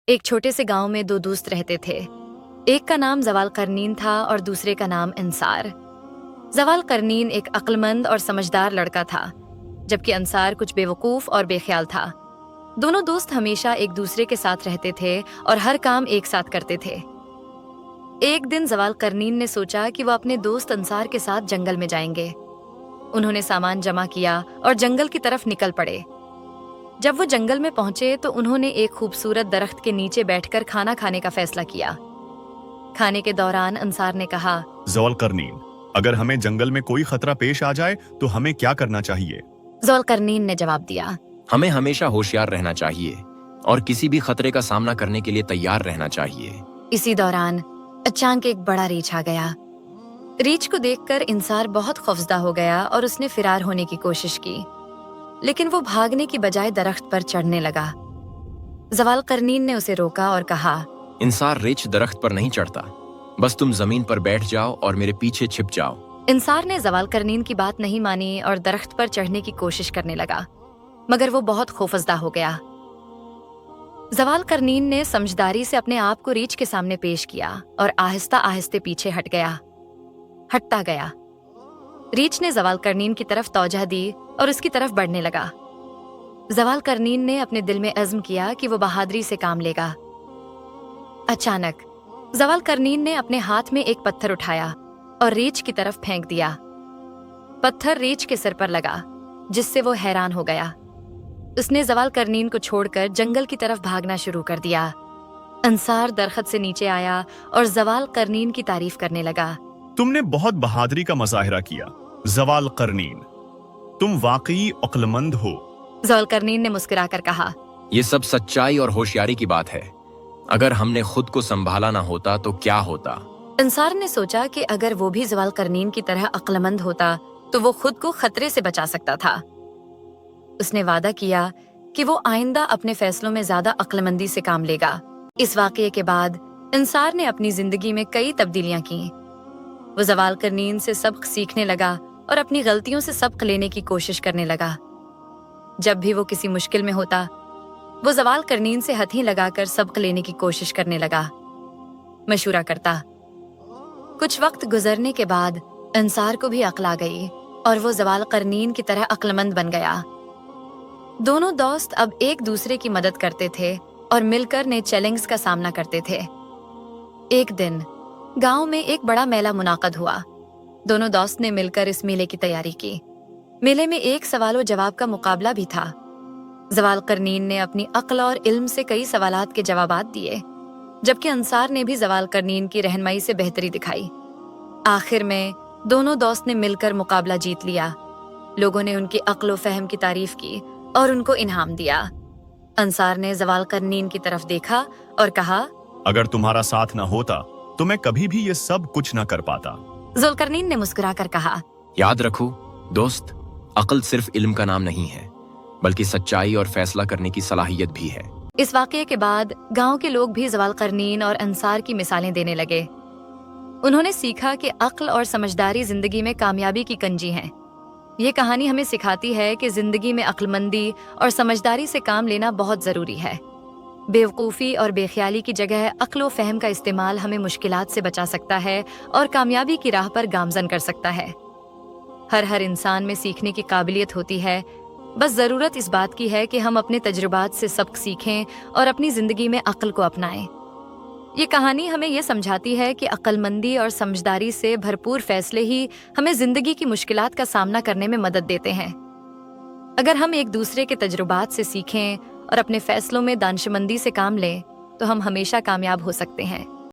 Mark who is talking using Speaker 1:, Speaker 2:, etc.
Speaker 1: एक छोटे से गांव में दो दोस्त रहते थे। एक का नाम जवाल करनीन था और दूसरे का नाम अंसार। जवाल करनीन एक अक्लमंद और समझदार लड़का था, जबकि अंसार कुछ बेवकूफ और बेख्याल था। दोनों दोस्त हमेशा एक दूसरे के साथ रहते थे और हर काम एक साथ करते थे। एक दिन जवाल करनीन ने सोचा कि वह अपने दोस्त अंसार के साथ जंगल में जाएंगे। उन्होंने सामान जमा किया और जंगल की तरफ निकल पड़े। जब वो जंगल में पहुंचे तो उन्होंने एक खूबसूरत दरख्त के नीचे बैठकर खाना खाने का फैसला किया। खाने के दौरान अंसार ने कहा,
Speaker 2: जवाल करनीन, अगर हमें जंगल में कोई खतरा पेश आ जाए तो हमें क्या करना चाहिए?
Speaker 1: जवाल करनीन ने जवाब दिया,
Speaker 3: हमें हमेशा होशियार रहना चाहिए और किसी भी खतरे का सामना करने के लिए तैयार रहना चाहिए।
Speaker 1: इसी दौरान अचानक एक बड़ा रीछ आ गया। रीछ को देखकर अंसार बहुत खौफजदा हो गया और उसने फिरार होने की कोशिश की, लेकिन वो भागने की बजाय दरख्त पर चढ़ने लगा। जवाल करनीन ने उसे रोका और कहा,
Speaker 3: इंसार रीछ दरख्त पर नहीं चढ़ता, बस तुम जमीन पर बैठ जाओ और मेरे पीछे छिप जाओ।
Speaker 1: अंसार ने जवाल करनीन की बात नहीं मानी और दरख्त पर चढ़ने की कोशिश करने लगा, मगर वो बहुत खौफजदा हो गया। जवाल करनीन ने समझदारी से अपने आप को रीछ के सामने पेश किया और आहिस्ता आहिस्ते पीछे हटता गया। रीछ ने जवाल करनीन की तरफ तवज्जो दी और उसकी तरफ बढ़ने लगा। जवाल करनीन ने अपने दिल में अज़्म किया कि वो बहादुरी से काम लेगा। अचानक जवाल करनीन ने अपने हाथ में एक पत्थर उठाया और रीछ की तरफ फेंक दिया। पत्थर रीछ के सिर पर लगा, जिससे वो हैरान हो गया। उसने जवाल करनीन को छोड़कर जंगल की तरफ भागना शुरू कर दिया। अंसार दरख्त से नीचे आया और जवाल करनीन की तारीफ करने लगा।
Speaker 2: तुमने बहुत बहादुरी का मुजाहिरा किया जवाल करनीन, तुम वाकई अक्लमंद हो।
Speaker 1: जवाल करनीन ने मुस्कुराकर कहा,
Speaker 3: ये सब सच्चाई और होशियारी की बात है। अगर हमने खुद को संभाला ना होता तो क्या होता?
Speaker 1: अंसार ने सोचा कि अगर वो भी जवाल करनीन की तरह अक्लमंद होता तो वो खुद को खतरे से बचा सकता था। उसने वादा किया कि वो आइंदा अपने फैसलों में ज्यादा अक्लमंदी से काम लेगा। इस वाकये के बाद अंसार ने अपनी जिंदगी में कई तब्दीलियां की। वो जवाल करनीन से सबक सीखने लगा और अपनी गलतियों से सबक लेने की कोशिश करने लगा। जब भी वो किसी मुश्किल में होता, वो जवाल करनीन से हथें लगाकर सबक लेने की कोशिश करने लगा, मशूरा करता। कुछ वक्त गुजरने के बाद अंसार को भी अक्ल आ गई और वो जवाल करनीन की तरह अक्लमंद बन गया। दोनों दोस्त अब एक दूसरे की मदद करते थे और मिलकर नए चैलेंज का सामना करते थे। एक दिन गांव में एक बड़ा मेला मुनाकद हुआ। दोनों दोस्त ने मिलकर इस मेले की तैयारी की। मेले में एक सवाल जवाब का मुकाबला भी था। जवाल करनीन ने अपनी अक्ल और इल्म से कई सवालात के जवाबात दिए, जबकि अंसार ने भी जवाल करनीन की रहनुमाई से बेहतरी दिखाई। आखिर में दोनों दोस्त ने मिलकर मुकाबला जीत लिया। लोगों ने उनकी अक्ल व फहम की तारीफ की और उनको इनाम दिया। अंसार ने जवाल करनीन की तरफ देखा और कहा,
Speaker 2: अगर तुम्हारा साथ न होता तो मैं कभी भी ये सब कुछ न कर पाता।
Speaker 1: जवाल करनीन ने मुस्कुराकर कहा,
Speaker 3: याद रखो दोस्त, अक्ल सिर्फ इल्म का नाम नहीं है, बल्कि सच्चाई और फैसला करने की सलाहियत भी है।
Speaker 1: इस वाकये के बाद गांव के लोग भी जवाल करनीन और अंसार की मिसालें देने लगे। उन्होंने सीखा कि अक्ल और समझदारी जिंदगी में कामयाबी की कंजी हैं। ये कहानी हमें सिखाती है कि जिंदगी में अक्लमंदी और समझदारी से काम लेना बहुत जरूरी है। बेवकूफ़ी और बेख्याली की जगह अक्ल व फहम का इस्तेमाल हमें मुश्किलात से बचा सकता है और कामयाबी की राह पर गामजन कर सकता है। हर इंसान में सीखने की काबिलियत होती है, बस ज़रूरत इस बात की है कि हम अपने तजुर्बात से सबक सीखें और अपनी ज़िंदगी में अक्ल को अपनाएं। ये कहानी हमें ये समझाती है कि अक्लमंदी और समझदारी से भरपूर फैसले ही हमें ज़िंदगी की मुश्किलात का सामना करने में मदद देते हैं। अगर हम एक दूसरे के तजुर्बात से सीखें और अपने फैसलों में दानिशमंदी से काम लें तो हम हमेशा कामयाब हो सकते हैं।